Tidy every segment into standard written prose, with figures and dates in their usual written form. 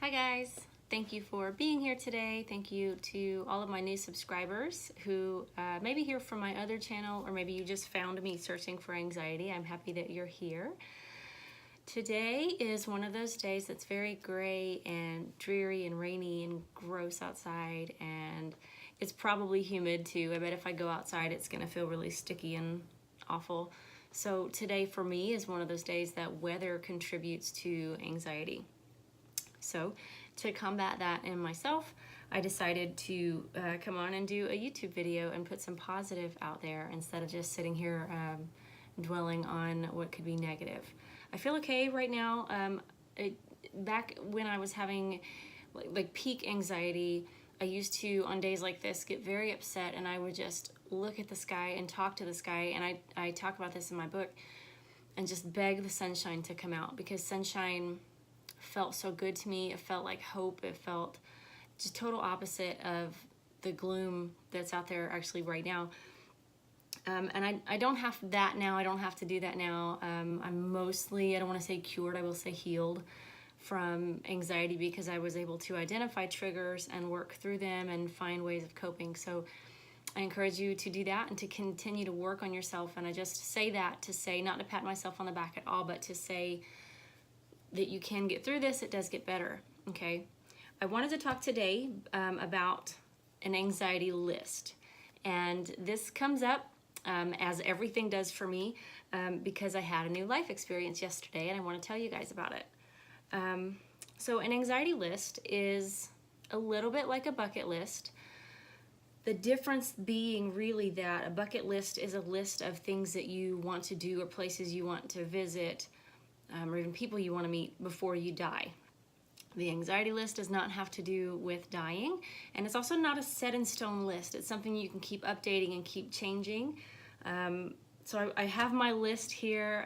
Hi guys, thank you for being here today. Thank you to all of my new subscribers who may be here from my other channel, or maybe you just found me searching for anxiety. I'm happy that you're here. Today is one of those days that's very gray and dreary and rainy and gross outside, and it's probably humid too. I bet if I go outside it's gonna feel really sticky and awful. So today for me is one of those days that weather contributes to anxiety. So to combat that in myself, I decided to come on and do a YouTube video and put some positive out there instead of just sitting here dwelling on what could be negative. I feel okay right now. Back when I was having like peak anxiety, I used to, on days like this, get very upset, and I would just look at the sky and talk to the sky, and I talk about this in my book, and just beg the sunshine to come out, because sunshine felt so good to me. It felt like hope. It felt just total opposite of the gloom that's out there actually right now. And I don't have that now. I don't have to do that now. I'm mostly, I don't want to say cured, I will say healed from anxiety, because I was able to identify triggers and work through them and find ways of coping. So I encourage you to do that and to continue to work on yourself. And I just say that to say, not to pat myself on the back at all, but to say that you can get through this. It does get better, okay? I wanted to talk today about an anxiety list. And this comes up as everything does for me because I had a new life experience yesterday, and I want to tell you guys about it. So an anxiety list is a little bit like a bucket list. The difference being really that a bucket list is a list of things that you want to do or places you want to visit, or even people you want to meet before you die. The anxiety list does not have to do with dying, and it's also not a set in stone list. It's something you can keep updating and keep changing. So I have my list here.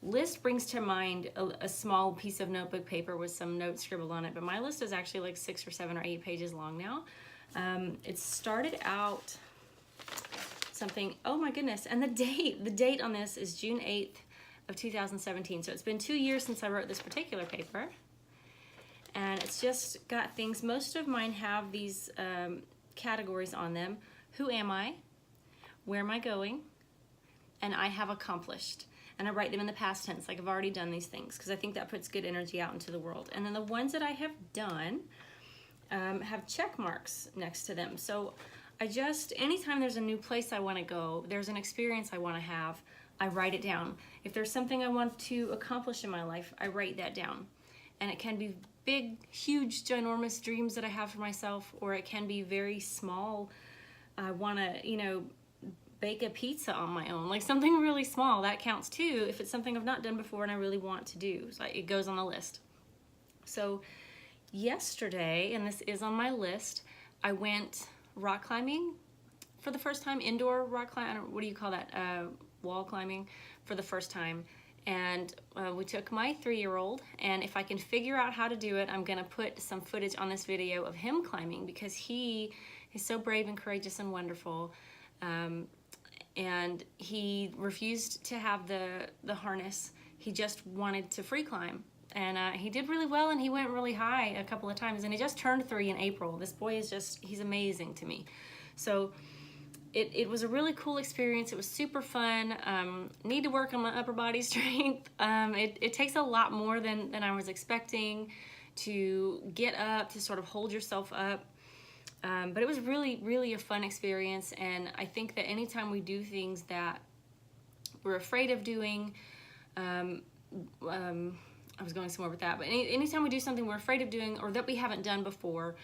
List brings to mind a small piece of notebook paper with some notes scribbled on it, but my list is actually like 6 or 7 or 8 pages long now. It started out something, oh my goodness, and the date on this is June 8th of 2017. So it's been 2 years since I wrote this particular paper, and it's just got things. Most of mine have these categories on them: who am I, where am I going, and I have accomplished. And I write them in the past tense, like I've already done these things, because I think that puts good energy out into the world. And then the ones that I have done have check marks next to them. So I just, anytime there's a new place I want to go, there's an experience I want to have, I write it down. If there's something I want to accomplish in my life, I write that down. And it can be big, huge, ginormous dreams that I have for myself, or it can be very small. I want to, bake a pizza on my own, like something really small. That counts too, if it's something I've not done before and I really want to do. So it goes on the list. So yesterday, and this is on my list, I went rock climbing for the first time, indoor rock climbing, what do you call that? Wall climbing for the first time. And we took my 3-year-old, and if I can figure out how to do it, I'm gonna put some footage on this video of him climbing, because he is so brave and courageous and wonderful. And he refused to have the harness. He just wanted to free climb. And he did really well, and he went really high a couple of times, and he just turned 3 in April. This boy is just, he's amazing to me. So it was a really cool experience. It was super fun. Need to work on my upper body strength. It takes a lot more than I was expecting to get up, to sort of hold yourself up. But it was really, really a fun experience. And I think that anytime we do things that we're afraid of doing, I was going somewhere with that, but anytime we do something we're afraid of doing or that we haven't done before,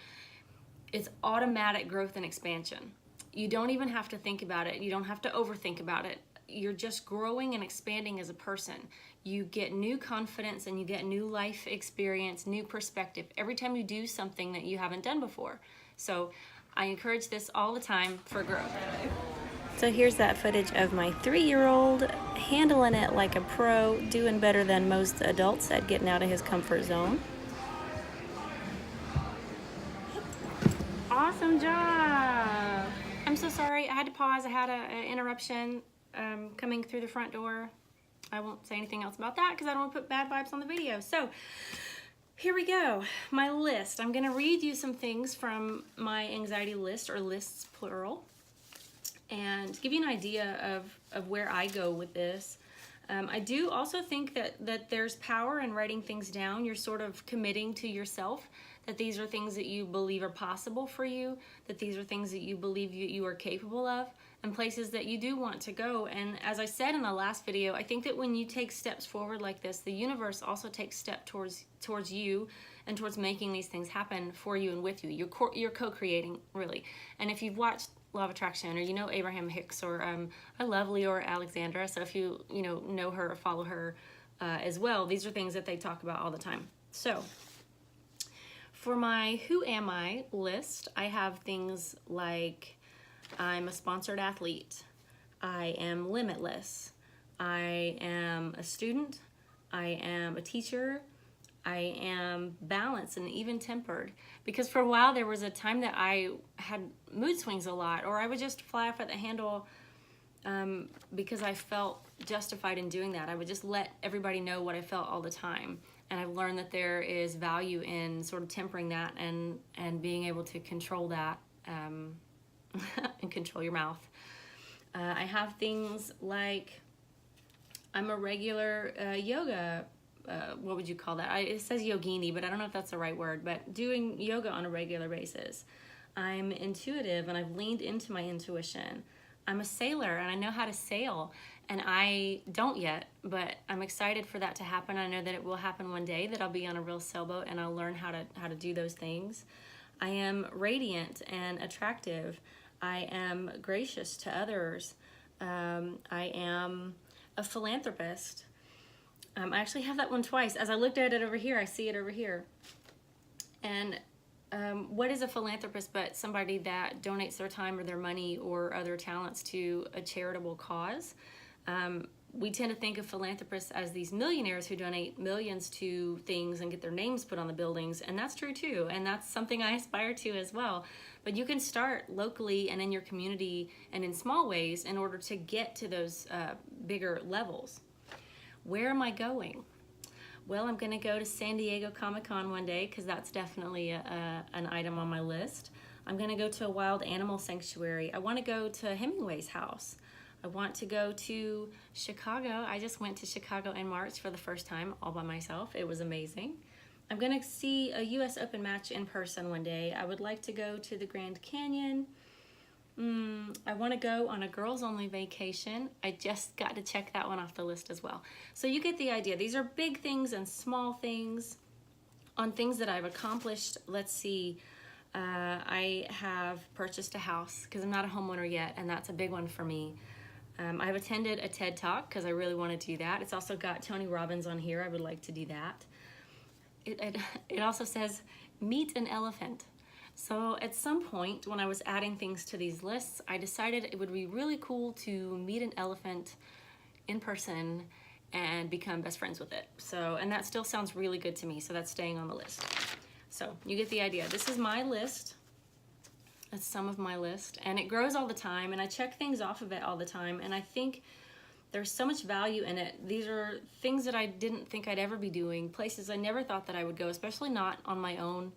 it's automatic growth and expansion. You don't even have to think about it. You don't have to overthink about it. You're just growing and expanding as a person. You get new confidence, and you get new life experience, new perspective every time you do something that you haven't done before. So I encourage this all the time for growth. So here's that footage of my 3-year-old handling it like a pro, doing better than most adults at getting out of his comfort zone. Awesome job. I'm so sorry, I had to pause. I had an interruption coming through the front door. I won't say anything else about that because I don't want to put bad vibes on the video. So here we go. My list. I'm going to read you some things from my anxiety list, or lists plural, and give you an idea of where I go with this. I do also think that there's power in writing things down. You're sort of committing to yourself that these are things that you believe are possible for you, that these are things that you believe you are capable of, and places that you do want to go. And as I said in the last video, I think that when you take steps forward like this, the universe also takes steps towards you and towards making these things happen for you and with you. You're co-creating, really. And if you've watched Law of Attraction, or you know Abraham Hicks, or I love Leora Alexandra, so if you know her or follow her as well, these are things that they talk about all the time. So for my Who Am I list, I have things like I'm a sponsored athlete, I am limitless, I am a student, I am a teacher, I am balanced and even-tempered. Because for a while there was a time that I had mood swings a lot, or I would just fly off at the handle because I felt justified in doing that. I would just let everybody know what I felt all the time. And I've learned that there is value in sort of tempering that and being able to control that and control your mouth. I have things like I'm a regular yoga, what would you call that? It says yogini, but I don't know if that's the right word, but doing yoga on a regular basis. I'm intuitive and I've leaned into my intuition. I'm a sailor and I know how to sail, and I don't yet, but I'm excited for that to happen. I know that it will happen one day, that I'll be on a real sailboat and I'll learn how to do those things. I am radiant and attractive. I am gracious to others. I am a philanthropist. I actually have that one twice. As I looked at it over here, I see it over here. And what is a philanthropist but somebody that donates their time or their money or other talents to a charitable cause? We tend to think of philanthropists as these millionaires who donate millions to things and get their names put on the buildings, and that's true too, and that's something I aspire to as well. But you can start locally and in your community and in small ways in order to get to those bigger levels. Where am I going? Well, I'm going to go to San Diego Comic-Con one day, because that's definitely an item on my list. I'm going to go to a wild animal sanctuary. I want to go to Hemingway's house. I want to go to Chicago. I just went to Chicago in March for the first time all by myself. It was amazing. I'm going to see a US Open match in person one day. I would like to go to the Grand Canyon. I want to go on a girls-only vacation. I just got to check that one off the list as well. So you get the idea. These are big things and small things. On things that I've accomplished, let's see. I have purchased a house because I'm not a homeowner yet, and that's a big one for me. I've attended a TED Talk because I really want to do that. It's also got Tony Robbins on here. I would like to do that. It also says, meet an elephant. So at some point when I was adding things to these lists, I decided it would be really cool to meet an elephant in person and become best friends with it. So, and that still sounds really good to me, so that's staying on the list. So you get the idea. This is my list. That's some of my list, and it grows all the time, and I check things off of it all the time, and I think there's so much value in it. These are things that I didn't think I'd ever be doing, places I never thought that I would go, especially not on my own.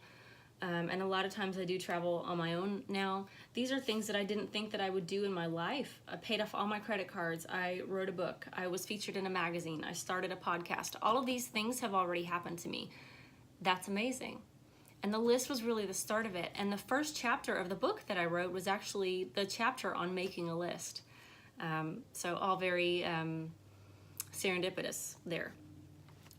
And a lot of times I do travel on my own now. These are things that I didn't think that I would do in my life. I paid off all my credit cards. I wrote a book. I was featured in a magazine. I started a podcast. All of these things have already happened to me. That's amazing. And the list was really the start of it. And the first chapter of the book that I wrote was actually the chapter on making a list. So all very serendipitous there.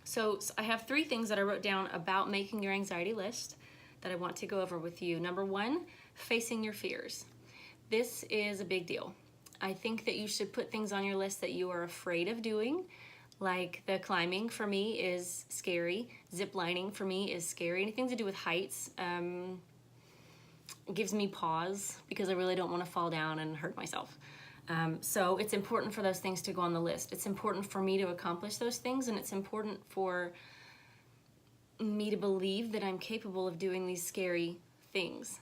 So I have 3 things that I wrote down about making your anxiety list that I want to go over with you. Number 1, facing your fears. This is a big deal. I think that you should put things on your list that you are afraid of doing, like the climbing for me is scary. Zip lining for me is scary. Anything to do with heights gives me pause because I really don't want to fall down and hurt myself. So it's important for those things to go on the list. It's important for me to accomplish those things, and it's important for me to believe that I'm capable of doing these scary things.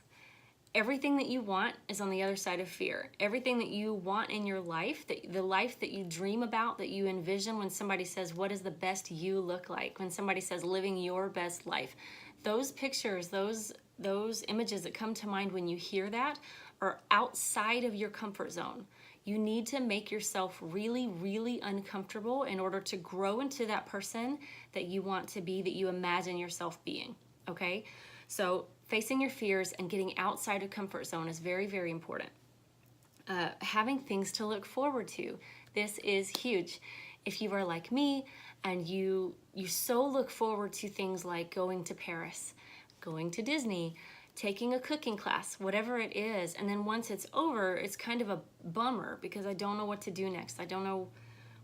everything that you want is on the other side of fear. Everything that you want in your life, the life that you dream about, that you envision when somebody says, what does the best you look like? When somebody says living your best life, those pictures, those images that come to mind when you hear that are outside of your comfort zone. You need to make yourself really, really uncomfortable in order to grow into that person that you want to be, that you imagine yourself being, okay? So facing your fears and getting outside of comfort zone is very, very important. Having things to look forward to. This is huge. If you are like me and you so look forward to things like going to Paris, going to Disney, taking a cooking class, whatever it is, and then once it's over, it's kind of a bummer because I don't know what to do next. I don't know,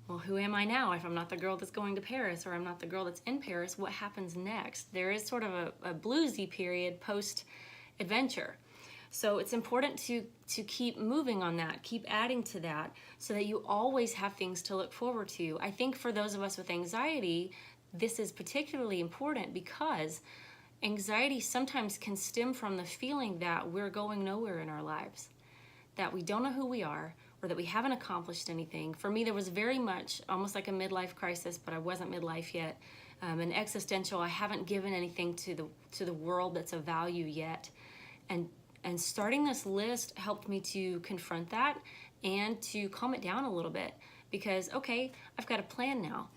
well, who am I now if I'm not the girl that's going to Paris, or I'm not the girl that's in Paris? What happens next? There is sort of a bluesy period post-adventure. So it's important to keep moving on that, keep adding to that, so that you always have things to look forward to. I think for those of us with anxiety, this is particularly important because anxiety sometimes can stem from the feeling that we're going nowhere in our lives, that we don't know who we are, or that we haven't accomplished anything. For me, there was very much almost like a midlife crisis, but I wasn't midlife yet. An existential, I haven't given anything to the world that's of value yet. And starting this list helped me to confront that and to calm it down a little bit because, okay, I've got a plan now.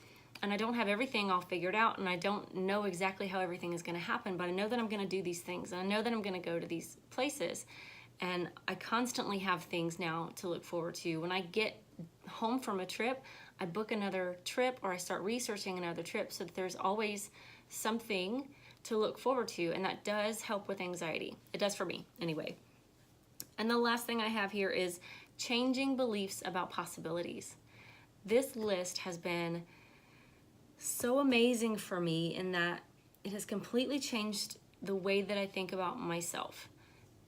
And I don't have everything all figured out, and I don't know exactly how everything is going to happen, but I know that I'm going to do these things, and I know that I'm going to go to these places, and I constantly have things now to look forward to. When I get home from a trip, I book another trip, or I start researching another trip, so that there's always something to look forward to, and that does help with anxiety. It does for me, anyway. And the last thing I have here is changing beliefs about possibilities. This list has been so amazing for me in that it has completely changed the way that I think about myself,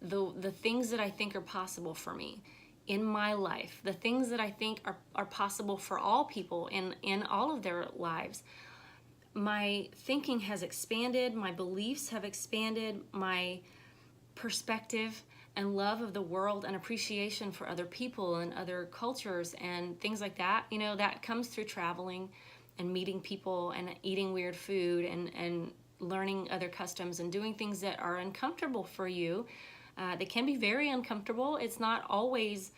the things that I think are possible for me in my life, the things that I think are possible for all people in all of their lives. My thinking has expanded, my beliefs have expanded, my perspective and love of the world and appreciation for other people and other cultures and things like that, that comes through traveling and meeting people and eating weird food and learning other customs and doing things that are uncomfortable for you. They can be very uncomfortable. It's not always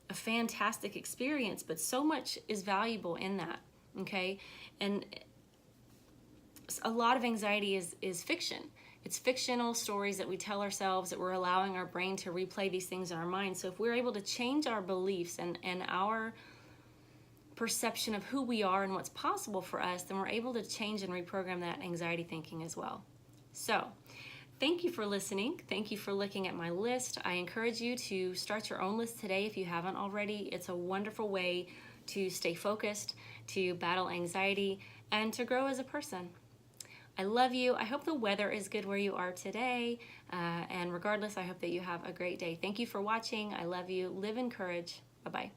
a fantastic experience, but so much is valuable in that, okay? And a lot of anxiety is fiction. It's fictional stories that we tell ourselves, that we're allowing our brain to replay these things in our mind. So if we're able to change our beliefs and our perception of who we are and what's possible for us, then we're able to change and reprogram that anxiety thinking as well. So thank you for listening. Thank you for looking at my list. I encourage you to start your own list today if you haven't already. It's a wonderful way to stay focused, to battle anxiety, and to grow as a person. I love you. I hope the weather is good where you are today. And regardless, I hope that you have a great day. Thank you for watching. I love you. Live in courage. Bye-bye.